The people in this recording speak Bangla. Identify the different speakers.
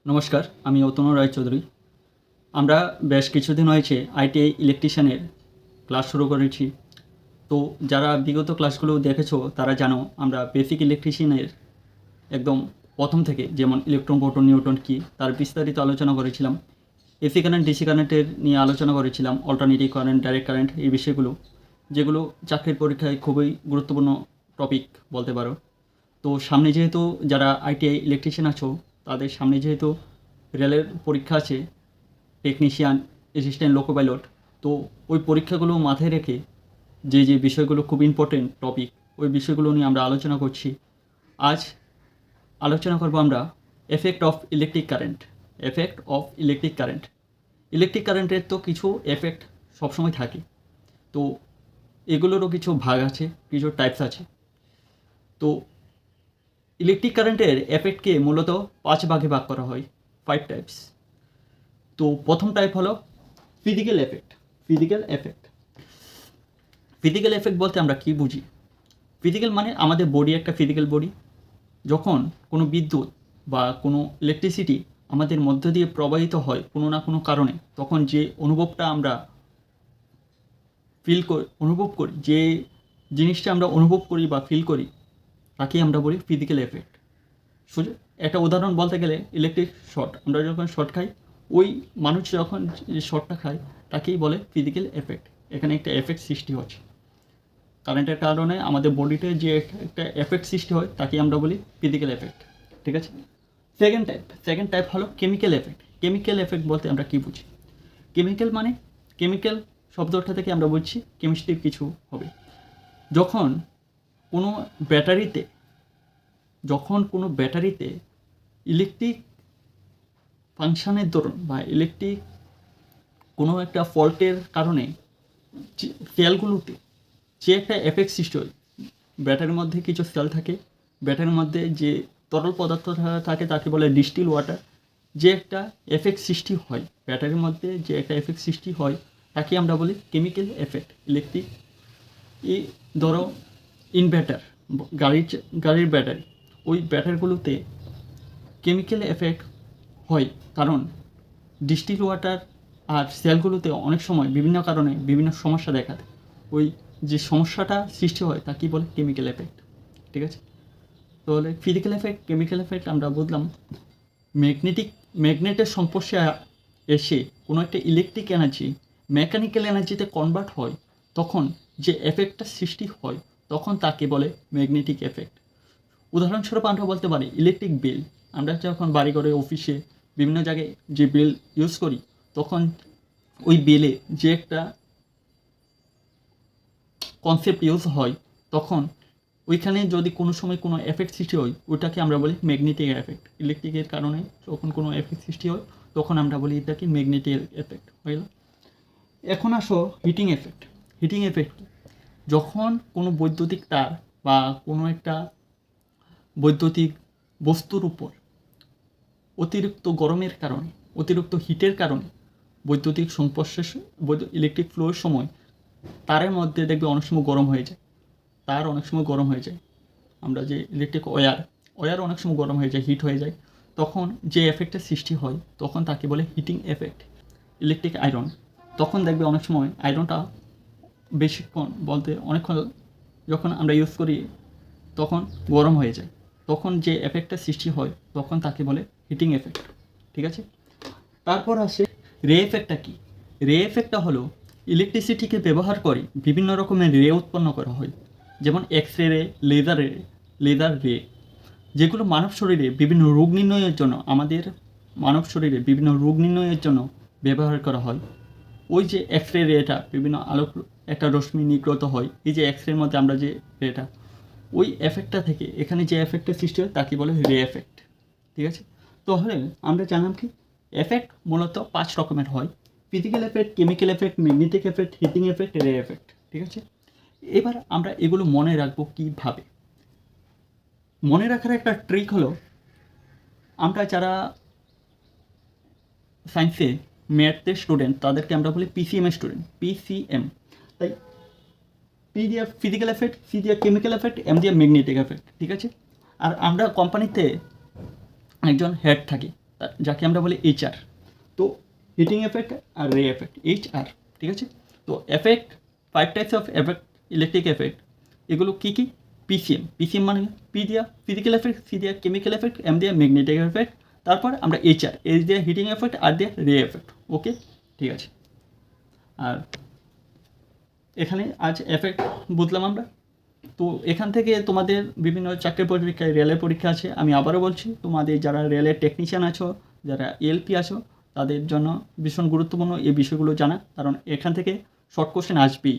Speaker 1: নমস্কার, আমি অতনু রায়চৌধুরী। আমরা বেশ কিছুদিন হয়েছে আইটিআই ইলেকট্রিশিয়ানের ক্লাস শুরু করেছি। তো যারা বিগত ক্লাসগুলো দেখেছো তারা জানো আমরা বেসিক ইলেকট্রিশিয়ানের একদম প্রথম থেকে, যেমন ইলেকট্রন প্রোটন নিউটন কী তার বিস্তারিত আলোচনা করেছিলাম। এসি কারেন্ট ডিসি কারেন্টের নিয়ে আলোচনা করেছিলাম, অল্টারনেটিভ কারেন্ট, ডাইরেক্ট কারেন্ট, এই বিষয়গুলো যেগুলো চাকরির পরীক্ষায় খুবই গুরুত্বপূর্ণ টপিক বলতে পারো। তো সামনে যেহেতু যারা আইটিআই ইলেকট্রিশিয়ান আছো তাদের সামনে যেহেতু রেলের পরীক্ষা আছে, টেকনিশিয়ান, অ্যাসিস্ট্যান্ট, লোকো পাইলট, তো ওই পরীক্ষাগুলো মাথায় রেখে যে বিষয়গুলো খুব ইম্পর্টেন্ট টপিক, ওই বিষয়গুলো নিয়ে আমরা আলোচনা করছি। আজ আলোচনা করব আমরা effect of electric current. Effect of electric current, electric কারেন্টের তো কিছু এফেক্ট সবসময় থাকে, তো এগুলোরও কিছু ভাগ আছে, কিছু টাইপস আছে। তো ইলেকট্রিক কারেন্টের এফেক্টকে মূলত 5 ভাগে ভাগ করা হয়, 5 টাইপস। তো প্রথম টাইপ হলো physical effect. Physical effect, physical effect বলতে আমরা কী বুঝি? ফিজিক্যাল মানে আমাদের বডি একটা ফিজিক্যাল বডি। যখন কোনো বিদ্যুৎ বা কোনো ইলেকট্রিসিটি আমাদের মধ্য দিয়ে প্রবাহিত হয় কোনো না কোনো কারণে, তখন যে অনুভবটা আমরা অনুভব করি, যে জিনিসটা আমরা অনুভব করি বা ফিল করি, তাকেই আমরা বলি ফিজিক্যাল এফেক্ট। সোজা একটা উদাহরণ বলতে গেলে ইলেকট্রিক শর্ট, আমরা যখন শর্ট খাই, ওই মানুষ যখন যে শর্টটা খায় তাকেই বলে ফিজিক্যাল এফেক্ট। এখানে একটা এফেক্ট সৃষ্টি হচ্ছে কারেন্টের কারণে, আমাদের বডিতে যে একটা এফেক্ট সৃষ্টি হয় তাকেই আমরা বলি ফিজিক্যাল এফেক্ট। ঠিক আছে। সেকেন্ড টাইপ হলো কেমিক্যাল এফেক্ট। কেমিক্যাল এফেক্ট বলতে আমরা কী বুঝি? কেমিক্যাল মানে, কেমিক্যাল শব্দটা থেকে আমরা বুঝছি কেমিস্ট্রির কিছু হবে। যখন কোনো ব্যাটারিতে ইলেকট্রিক ফাংশানের দরুন বা ইলেকট্রিক কোনো একটা ফল্টের কারণে সেলগুলোতে যে একটা এফেক্ট সৃষ্টি হয়, ব্যাটারির মধ্যে কিছু সেল থাকে, ব্যাটারির মধ্যে যে তরল পদার্থ থাকে তাকে বলে ডিস্টিল ওয়াটার। যে একটা এফেক্ট সৃষ্টি হয় ব্যাটারির মধ্যে, যে একটা এফেক্ট সৃষ্টি হয় তাকে আমরা বলি কেমিক্যাল এফেক্ট। ইলেকট্রিক, এই ধরো ইনভার্টার, গাড়ির ব্যাটারি, ওই ব্যাটারিগুলোতে কেমিক্যাল এফেক্ট হয় কারণ ডিস্টিল ওয়াটার আর সেলগুলোতে অনেক সময় বিভিন্ন কারণে বিভিন্ন সমস্যা দেখা দেয়। ওই যে সমস্যাটা সৃষ্টি হয় তাকেই বলে কেমিক্যাল এফেক্ট। ঠিক আছে। তাহলে ফিজিক্যাল এফেক্ট, কেমিক্যাল এফেক্ট আমরা বুঝলাম। ম্যাগনেটের সংস্পর্শে এসে কোনো একটা ইলেকট্রিক এনার্জি মেকানিক্যাল এনার্জিতে কনভার্ট হয়, তখন যে এফেক্টটা সৃষ্টি হয় তখন তাকে বলে ম্যাগনেটিক এফেক্ট। উদাহরণস্বরূপ আমরা বলতে পারি ইলেকট্রিক বিল। আমরা যখন বাড়িঘরে, অফিসে, বিভিন্ন জায়গায় যে বিল ইউজ করি, তখন ওই বিলে যে একটা কনসেপ্ট ইউজ হয়, তখন ওইখানে যদি কোনো সময় কোনো এফেক্ট সৃষ্টি হয়, ওটাকে আমরা বলি ম্যাগনেটিক এফেক্ট। ইলেকট্রিকের কারণে যখন কোনো এফেক্ট সৃষ্টি হয় তখন আমরা বলি এটাকে ম্যাগনেটিক এফেক্ট হয়ে গেল। এখন আসো হিটিং এফেক্ট। হিটিং এফেক্ট, যখন কোনো বৈদ্যুতিক তার বা কোনো একটা বৈদ্যুতিক বস্তুর উপর অতিরিক্ত গরমের কারণে, অতিরিক্ত হিটের কারণে বৈদ্যুতিক সংস্পর্শের ইলেকট্রিক ফ্লোর সময় তারের মধ্যে দেখবে অনেক সময় গরম হয়ে যায়। তার অনেক সময় গরম হয়ে যায়, আমরা যে ইলেকট্রিক ওয়্যার অনেক সময় গরম হয়ে যায়, হিট হয়ে যায়, তখন যে এফেক্টের সৃষ্টি হয় তখন তাকে বলে হিটিং এফেক্ট। ইলেকট্রিক আয়রন, তখন দেখবে অনেক সময় আয়রনটা বেশিক্ষণ বলতে অনেকক্ষণ যখন আমরা ইউজ করি তখন গরম হয়ে যায়, তখন যে এফেক্টের সৃষ্টি হয় তখন তাকে বলে হিটিং এফেক্ট। ঠিক আছে। তারপর আসে রে এফেক্টটা কী? রে এফেক্টটা হলো ইলেকট্রিসিটিকে ব্যবহার করে বিভিন্ন রকমের রে উৎপন্ন করা হয়, যেমন এক্স রে, লেজার রে, যেগুলো মানব শরীরে বিভিন্ন রোগ নির্ণয়ের জন্য, আমাদের মানব শরীরে বিভিন্ন রোগ নির্ণয়ের জন্য ব্যবহার করা হয়। ওই যে এক্স রেটা বিভিন্ন আলোক একটা রশ্মি নির্গত হয়, এই যে এক্স রের মধ্যে আমরা যে রেটা, ওই এফেক্টটা থেকে এখানে যে এফেক্টের সৃষ্টি হয় তাকে বলে রে এফেক্ট। ঠিক আছে। তাহলে আমরা জানলাম কি এফেক্ট মূলত 5 রকমের হয়: physical effect, chemical effect, magnetic effect, heating effect, ray effect. ঠিক আছে। এবার আমরা এগুলো মনে রাখবো কীভাবে? মনে রাখার একটা ট্রিক হলো, আমরা যারা সায়েন্সে ম্যাথের স্টুডেন্ট তাদেরকে আমরা বলি পিসিএম স্টুডেন্ট, পিসিএম। তাই পি দিয়ে ফিজিক্যাল এফেক্ট, সি দিয়ে কেমিক্যাল এফেক্ট, এম দিয়ে ম্যাগনেটিক এফেক্ট। ঠিক আছে। আর আমরা কোম্পানিতে একজন হেড থাকি, যাকে আমরা বলি এইচআর। তো হিটিং এফেক্ট আর রে এফেক্ট, এইচআর, ঠিক আছে। তো effect, 5 types of effect, electric effect, এগুলো কী কী? পিসিএম মানে পি দিয়া ফিজিক্যাল এফেক্ট, সি দিয়া কেমিক্যাল এফেক্ট, এম দিয়া ম্যাগনেটিক এফেক্ট, তারপর আমরা এইচআর, এইচ দিয়া হিটিং এফেক্ট, আর দিয়া রে এফেক্ট। ওকে, ঠিক আছে। আর এখানে আজ এফেক্ট বুঝলাম আমরা। তো এখান থেকে তোমাদের বিভিন্ন চাকরির পরীক্ষায়, রেলের পরীক্ষা আছে। আমি আবারও বলছি, তোমাদের যারা রেলের টেকনিশিয়ান আছো, যারা এলপি আছো, তাদের জন্য ভীষণ গুরুত্বপূর্ণ এই বিষয়গুলো জানা, কারণ এখান থেকে শর্ট কোশ্চেন আসবেই।